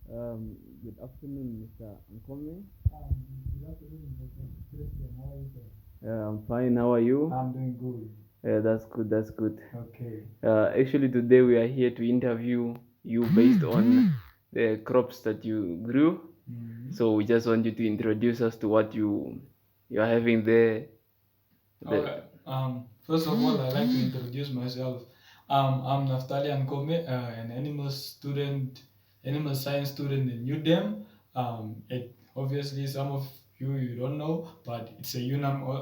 Good afternoon, Mr. Ankome. Good afternoon, Mr. Christian. How are you, sir? I'm fine. How are you? I'm doing good. Yeah, that's good. That's good. Okay. Actually, today we are here to interview you based on the crops that you grew. So we just want you to introduce us to what you are having there. All right. First of all, I'd like to introduce myself. I'm Naftali Ankome, an animal science student in Neudamm. Obviously, some of you don't know, but it's a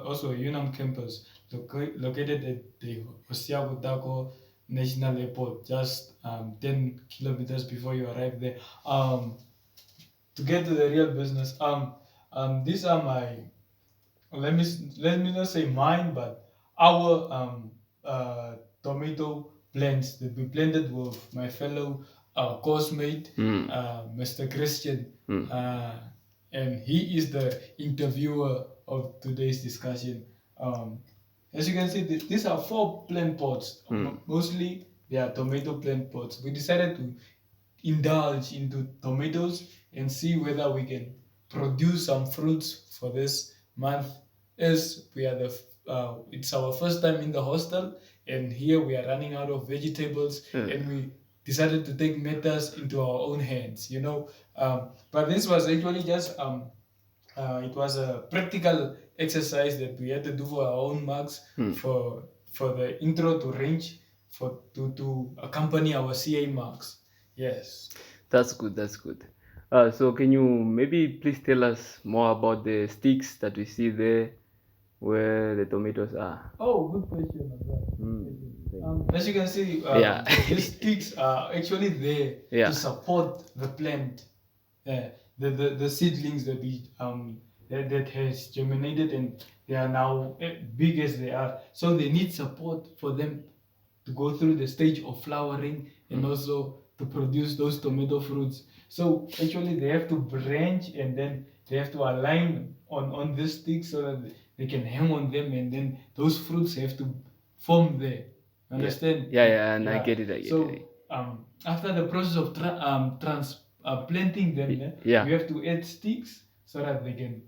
also a UNAM campus located at the Osiago National Airport, just 10 kilometers before you arrive there. To get to the real business, these are my let me let me not say mine, but our tomato plants that we planted with my fellow course mate, Mr. Christian, and he is the interviewer of today's discussion. Um, as you can see, these are four plant pots. Mostly they are tomato plant pots. We decided to indulge into tomatoes and see whether we can produce some fruits for this month, as we are it's our first time in the hostel, and here we are running out of vegetables, and we decided to take matters into our own hands, but this was actually just it was a practical exercise that we had to do for our own marks, for the intro to range, for to accompany our CA marks. Yes. That's good. That's good. So can you maybe please tell us more about the sticks that we see there, where the tomatoes are? Oh, good question as well. As you can see, Yeah. these sticks are actually there Yeah. to support the plant, the seedlings that has germinated, and they are now big as they are. So they need support for them to go through the stage of flowering and also to produce those tomato fruits. So actually they have to branch, and then they have to align on this stick so that they can hang on them, and then those fruits have to form there. Understand? Yeah, and I get it. I get So it. after the process of planting them, Yeah. you have to add sticks so that they can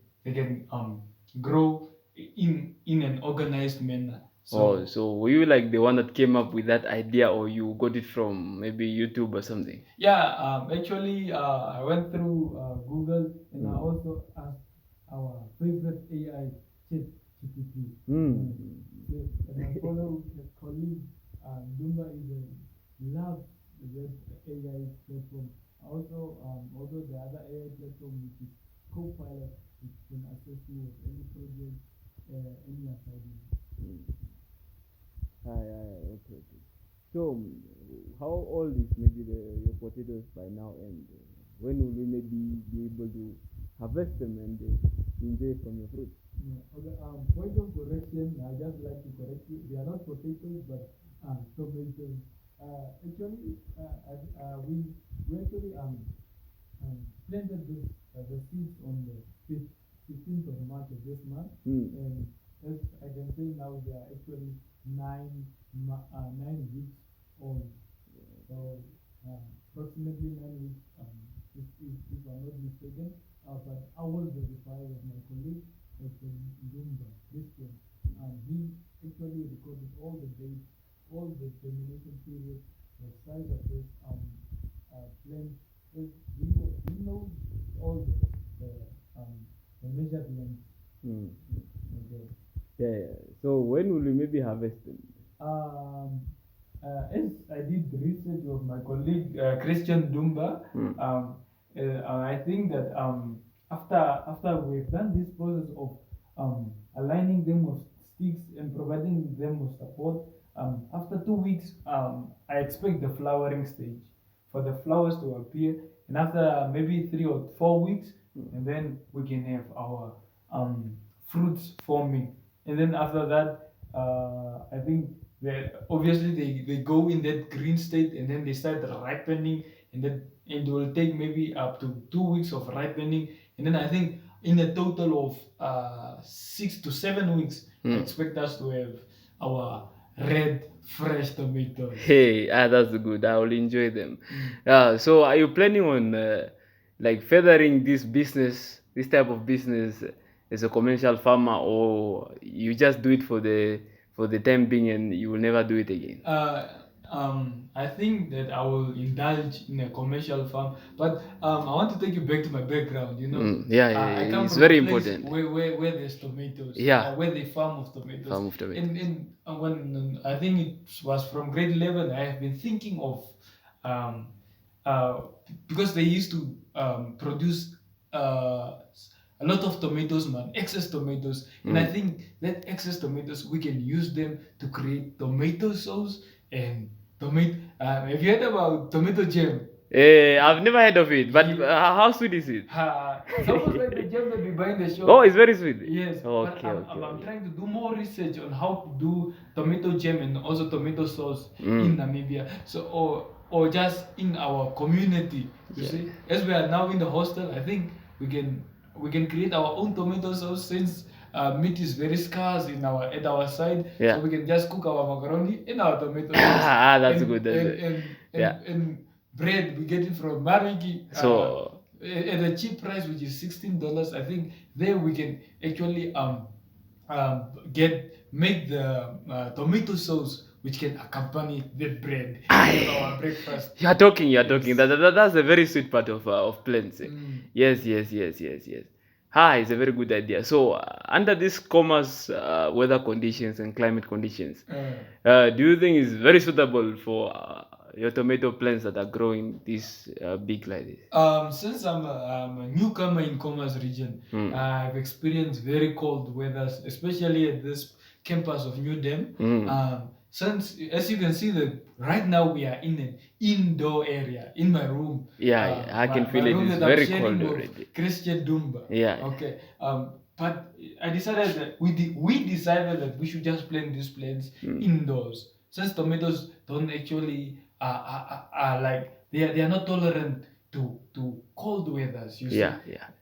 grow in an organized manner. Oh, so were you like the one that came up with that idea, or you got it from maybe YouTube or something? Yeah, actually, I went through Google, and I also asked our favorite AI, ChatGPT. And my fellow colleague, Dumba, is a love that AI platform. Also the other AI platform, which is Copilot, which can assist you with any project, any assignment. Okay, okay. So, how old is maybe your potatoes by now, and when will we maybe be able to harvest them and enjoy from your fruit? Yeah. Okay. Point of correction. I just like to correct you. They are not potatoes, but tomatoes. Actually, we actually planted the seeds on the 15th of March of this month, and as I can say now, they are actually 9 weeks old. So approximately 9 weeks, if I'm not mistaken. But I will verify with my colleague, Dr. Dumba Christian. He actually recorded all the dates, all the termination periods, the size of this plant. We know all the measured length. Okay. Yeah. So, when will we maybe harvest them? As I did research with my colleague Christian Dumba, I think that after we've done this process of aligning them with sticks and providing them with support, after 2 weeks, I expect the flowering stage for the flowers to appear, and after maybe 3 or 4 weeks, and then we can have our fruits forming, and then after that, I think that obviously they go in that green state, and then they start ripening, and it will take maybe up to 2 weeks of ripening, and then I think in a total of 6 to 7 weeks, I expect us to have our red fresh tomatoes. Hey, that's good. I will enjoy them. So are you planning on like furthering this business, this type of business as a commercial farmer, or you just do it for the time being and you will never do it again? I think that I will indulge in a commercial farm, but I want to take you back to my background. I come It's from a very place important. where there's tomatoes. Yeah. Where they farm of tomatoes. Farm of tomatoes. And when I think it was from grade 11, I have been thinking of um, uh, because they used to produce a lot of tomatoes, man, excess tomatoes, and I think that excess tomatoes we can use them to create tomato sauce and tomato. Have you heard about tomato jam? I've never heard of it, but how sweet is it? It's almost like the jam that we buy in the shop. Oh, it's very sweet. Yes, but Okay, I'm trying to do more research on how to do tomato jam and also tomato sauce in Namibia. So or just in our community. You see, as we are now in the hostel, I think we can create our own tomato sauce since meat is very scarce at our side. Yeah. So we can just cook our macaroni in our tomato sauce. That's and, good. And bread we get it from Mariki. So At a cheap price, which is $16. I think there we can actually make the tomato sauce which can accompany the bread in our breakfast. You're talking. That's a very sweet part of plants. Yes. It's a very good idea. So under these commerce weather conditions and climate conditions, do you think it's very suitable for your tomato plants that are growing this big like this? Since I'm a newcomer in Commerce region, I've experienced very cold weathers, especially at this campus of Neudamm. Since, as you can see, that right now we are in an indoor area in my room. I can feel it is very cold already. Christian Dumba. Yeah. Okay. But I decided that we decided that we should just plant these plants indoors, since tomatoes don't actually are like they are not tolerant to cold weathers. You see. Yeah.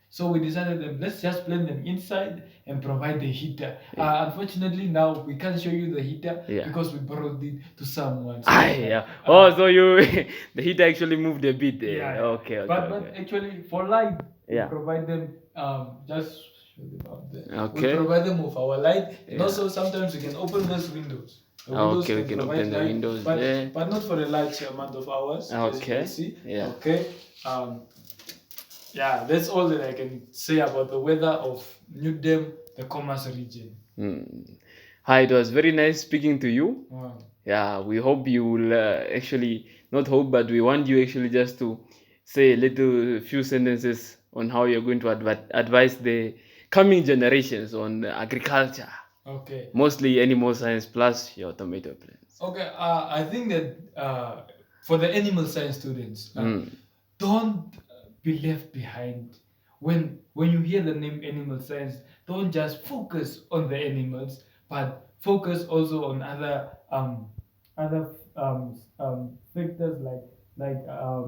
So we decided that let's just plant them inside and provide the heater. Unfortunately, now we can't show you the heater because we borrowed it to someone. So so you the heater actually moved a bit there. Yeah. Okay. But actually, for light, we provide them just show them up there. Okay. We provide them with our light, and also sometimes we can open those windows. The windows we can open the windows there, but not for a large amount of hours. Okay. As you can see. Yeah. Okay. That's all that I can say about the weather of Neudamm, the Commerce region. Hi, it was very nice speaking to you. Wow. Yeah, we hope you will actually, not hope, but we want you actually just to say a few sentences on how you're going to advise the coming generations on agriculture. Okay. Mostly animal science plus your tomato plants. Okay, I think that for the animal science students, don't be left behind. When you hear the name animal science, don't just focus on the animals, but focus also on other factors like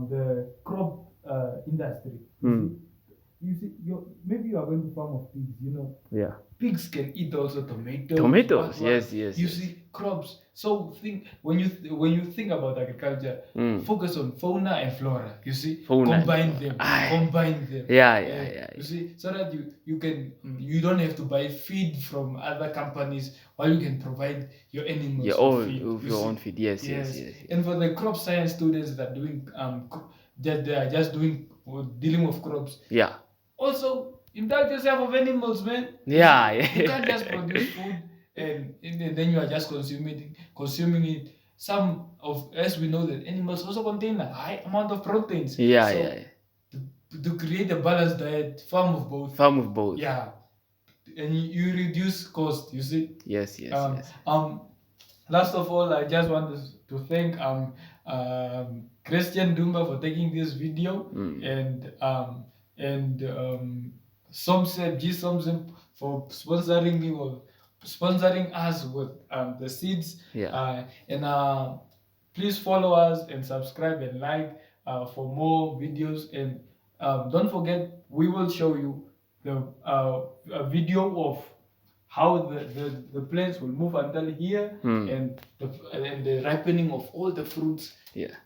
the crop industry. You see, maybe you are going to farm of pigs. Yeah. Pigs can eat also tomatoes. Tomatoes, yes. You see, crops. So when you think about agriculture, focus on fauna and flora. You see, combine them. Yeah. You see, so that you don't have to buy feed from other companies, while you can provide your animals your own feed. Yes. And for the crop science students that doing that they are just dealing with crops. Yeah. Also, indulge yourself of animals, man. Yeah. You can't just produce food and then you are just consuming it. As we know, that animals also contain a high amount of proteins. To create a balanced diet, farm of both. Yeah. And you reduce cost, you see. Yes. Last of all, I just want to thank Christian Dumba for taking this video, and Somsep for sponsoring us with the seeds. And please follow us and subscribe and like for more videos. And don't forget, we will show you a video of how the plants will move until here, and the ripening of all the fruits.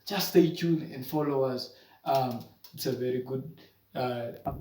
Just stay tuned and follow us. It's a very good uh,